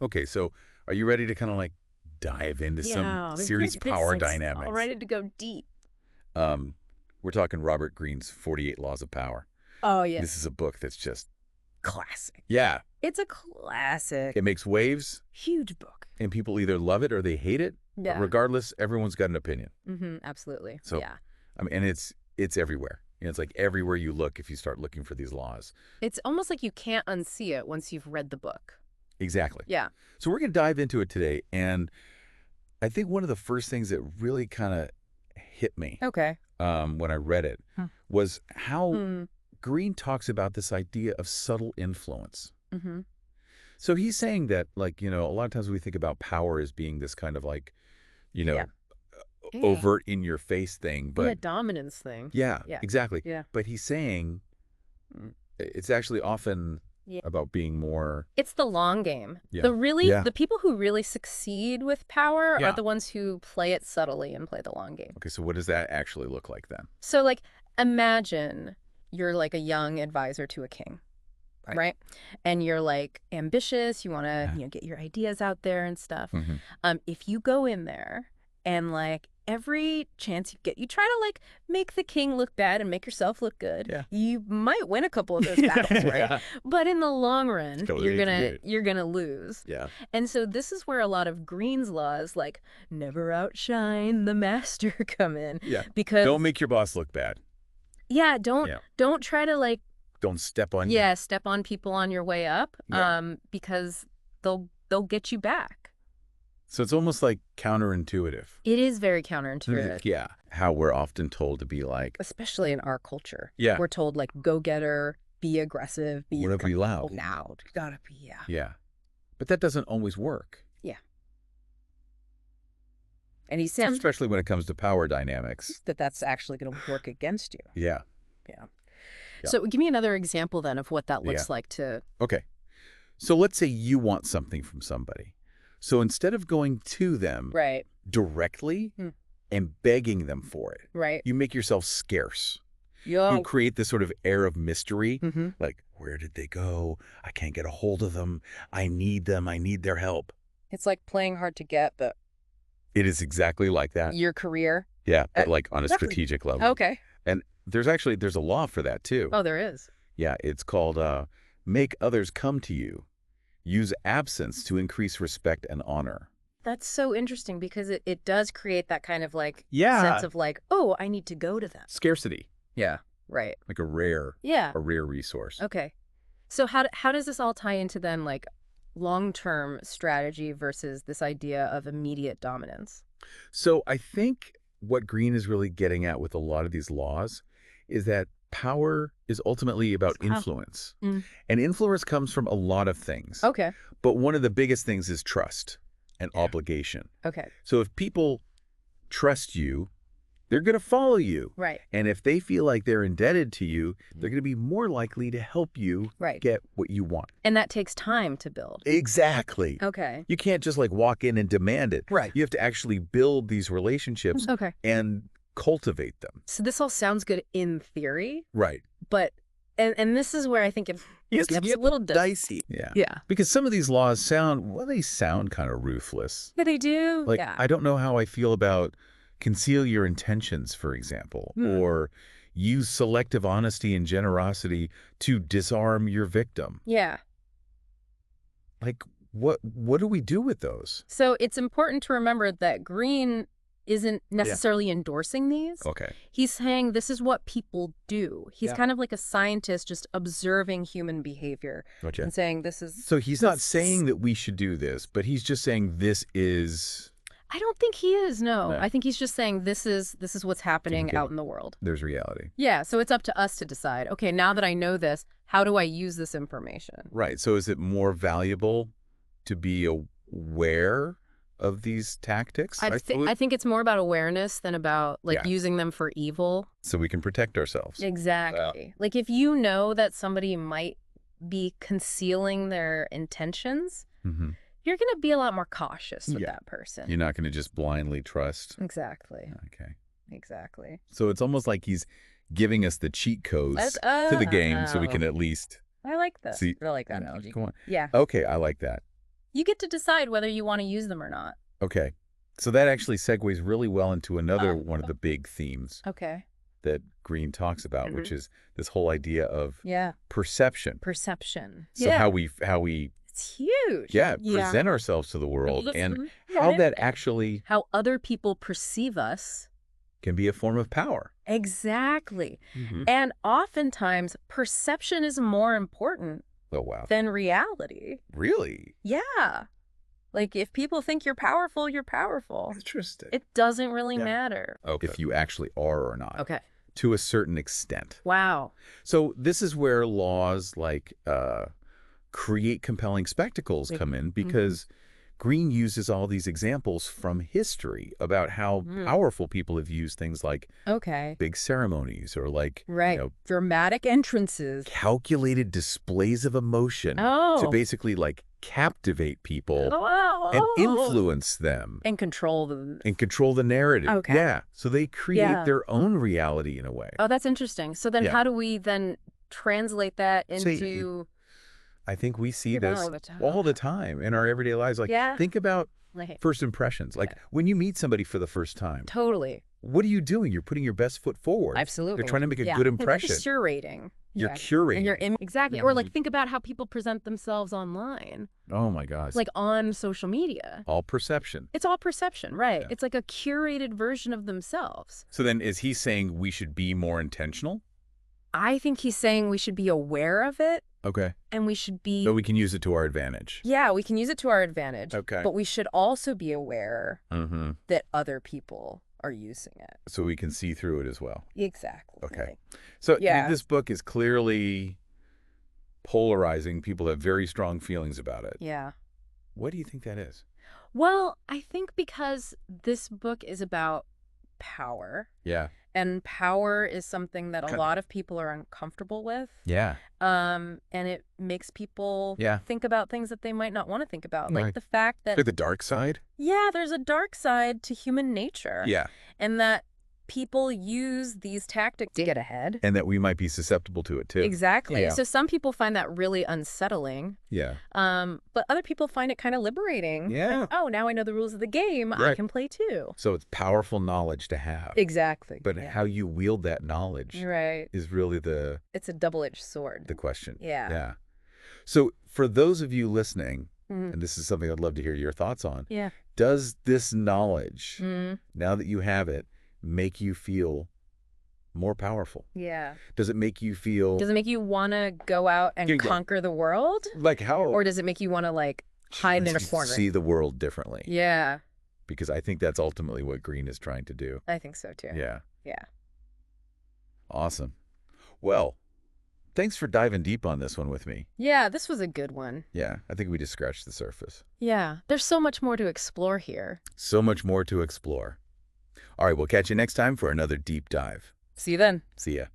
Okay, so are you ready to kind of like dive into some Yeah, serious power all dynamics? ready to go deep. Um, we're talking Robert Greene's 48 Laws of Power. Oh, yeah. This is a book that's just, Classic. yeah, It's a classic. it makes waves, Huge book. and people either love it or they hate it. But Yeah. regardless, everyone's got an opinion. Absolutely. So, Yeah. I mean, and it's everywhere. It's like everywhere you look if you start looking for these laws. It's almost like you can't unsee it once you've read the book. Exactly. Yeah. So we're going to dive into it today, and I think one of the first things that really kind of hit me Okay. when I read it Huh. was how Hmm. Greene talks about this idea of subtle influence. Mm-hmm. So he's saying that, like, a lot of times we think about power as being this kind of like, you Yeah. know, Yeah. overt in your face thing. Yeah, But dominance thing. yeah, Yeah. exactly. Yeah. But he's saying it's actually often Yeah. about being more, It's the long game. yeah, The the people who really succeed with power are yeah. the ones who play it subtly and play the long game. Okay, so what does that actually look like then? So, like, imagine you're like a young advisor to a king, right? And you're like ambitious, you want to, get your ideas out there and stuff. Hmm. If you go in there and like every chance you get, you try to like make the king look bad and make yourself look good. Yeah. You might win a couple of those battles, right? Yeah. But in the long run, Totally agree. you're gonna lose. Yeah. And so this is where a lot of Greene's laws, like never outshine the master, come in. Yeah. Because Don't make your boss look bad. yeah, Yeah. don't try to like Don't step on you. step on people on your way up, Yeah. because they'll get you back. So it's almost like counterintuitive. It is very counterintuitive, Yeah. How we're often told to be like, especially in our culture. yeah, We're told like go getter, be aggressive, be we're to be loud. loud. You gotta be Yeah. But that doesn't always work, yeah. And he's saying especially when it comes to power dynamics. that that's actually going to work against you. Yeah. Yeah. Yeah. So give me another example then of what that Yeah. looks like to. Okay. So let's say you want something from somebody. So instead of going to them Right. directly Hmm. and begging them for it, Right. you make yourself scarce. Yo. You create this sort of air of mystery. Mm-hmm. Like, where did they go? I can't get a hold of them. I need them. I need their help. It's like playing hard to get, but It is exactly like that. your career. Yeah, but like on a Exactly. strategic level. Okay. And there's a law for that too. Oh, there is. Yeah, it's called make others come to you. Use absence to increase respect and honor. That's so interesting because it does create that kind of like Yeah. sense of like, oh, I need to go to them. Scarcity. Yeah. Right. Like a rare Yeah. resource. Okay. So how does this all tie into then like long-term strategy versus this idea of immediate dominance? So I think what Greene is really getting at with a lot of these laws is that power is ultimately about influence. Mm. And influence comes from a lot of things. Okay. But one of the biggest things is trust and Yeah. obligation. Okay. So if people trust you, they're going to follow you. Right. And if they feel like they're indebted to you, they're going to be more likely to help you Right. get what you want. And that takes time to build. Exactly. Okay. You can't just like walk in and demand it. Right. You have to actually build these relationships Okay. and cultivate them. So this all sounds good in theory, Right. but and this is where I think it gets a little dicey. Yeah. Yeah. Because some of these laws they sound kind of ruthless. Yeah, they do. Like, yeah. I don't know how I feel about conceal your intentions, for example, or use selective honesty and generosity to disarm your victim. Yeah. Like, what do we do with those? So it's important to remember that Greene isn't necessarily endorsing these. Okay. He's saying this is what people do. He's Yeah. kind of like a scientist just observing human behavior Gotcha. and saying this is. So he's not saying that we should do this, but he's just saying this is... I don't think he is. No, No. I think he's just saying this is what's happening Okay. out in the world. There's reality. Yeah. So it's up to us to decide. Okay, now that I know this, how do I use this information? Right. So is it more valuable to be aware of these tactics? I think it's more about awareness than about like Yeah. using them for evil. So we can protect ourselves. Exactly. Like if you know that somebody might be concealing their intentions, Mm-hmm. you're going to be a lot more cautious with Yeah. that person. You're not going to just blindly trust. Exactly. Okay. Exactly. So it's almost like he's giving us the cheat codes to the game so we can at least I like that. see. I like that analogy. Go on. Yeah. Okay, I like that. You get to decide whether you want to use them or not. Okay. So that actually segues really well into another one of the big themes Okay. that Greene talks about, which is this whole idea of Yeah. perception. Perception. So how we It's huge. present ourselves to the world and how that actually How other people perceive us. can be a form of power. Exactly. And oftentimes, perception is more important Oh, wow. than reality. Really? Yeah. Like, if people think you're powerful, you're powerful. Interesting. It doesn't really matter. If you actually are or not. Okay. To a certain extent. Wow. So this is where laws like create compelling spectacles come in, because Greene uses all these examples from history about how powerful people have used things like big ceremonies or like Dramatic entrances. calculated displays of emotion to basically like captivate people and influence them. And control them. And control the narrative. Okay. Yeah. So they create their own reality in a way. Oh, that's interesting. So then how do we then translate that into... I think we see this all the time in our everyday lives. Like, think about first impressions. Like, when you meet somebody for the first time. Totally. What are you doing? You're putting your best foot forward. Absolutely. You're trying to make a good impression. It's curating. You're curating. And exactly. Or like, think about how people present themselves online. Oh, my gosh. Like on social media. All perception. It's all perception, right? It's like a curated version of themselves. So then is he saying we should be more intentional? I think he's saying we should be aware of it. Okay. And we should be... So we can use it to our advantage. Yeah, we can use it to our advantage. Okay. But we should also be aware that other people are using it. So we can see through it as well. Exactly. Okay. So this book is clearly polarizing. People have very strong feelings about it. Yeah. What do you think that is? Well, I think because this book is about power. Yeah. And power is something that a lot of people are uncomfortable with. Yeah. And it makes people think about things that they might not want to think about. Like the fact that... Like the dark side? Yeah, there's a dark side to human nature. Yeah. And that people use these tactics to get ahead. And that we might be susceptible to it too. Exactly. Yeah. So some people find that really unsettling. Yeah. But other people find it kind of liberating. Yeah. Like, oh, now I know the rules of the game. I can play too. So it's powerful knowledge to have. Exactly. But how you wield that knowledge is really it's a double-edged sword. The question. Yeah. Yeah. So for those of you listening, and this is something I'd love to hear your thoughts on. Yeah. Does this knowledge, now that you have it, make you feel more powerful? Yeah. Does it make you feel... Does it make you want to go out and conquer the world? Like how... Or does it make you want to like hide in a corner? See the world differently. Yeah. Because I think that's ultimately what Greene is trying to do. I think so too. Yeah. Yeah. Awesome. Well, thanks for diving deep on this one with me. Yeah, this was a good one. Yeah, I think we just scratched the surface. Yeah, there's so much more to explore here. So much more to explore. All right, we'll catch you next time for another deep dive. See you then. See ya.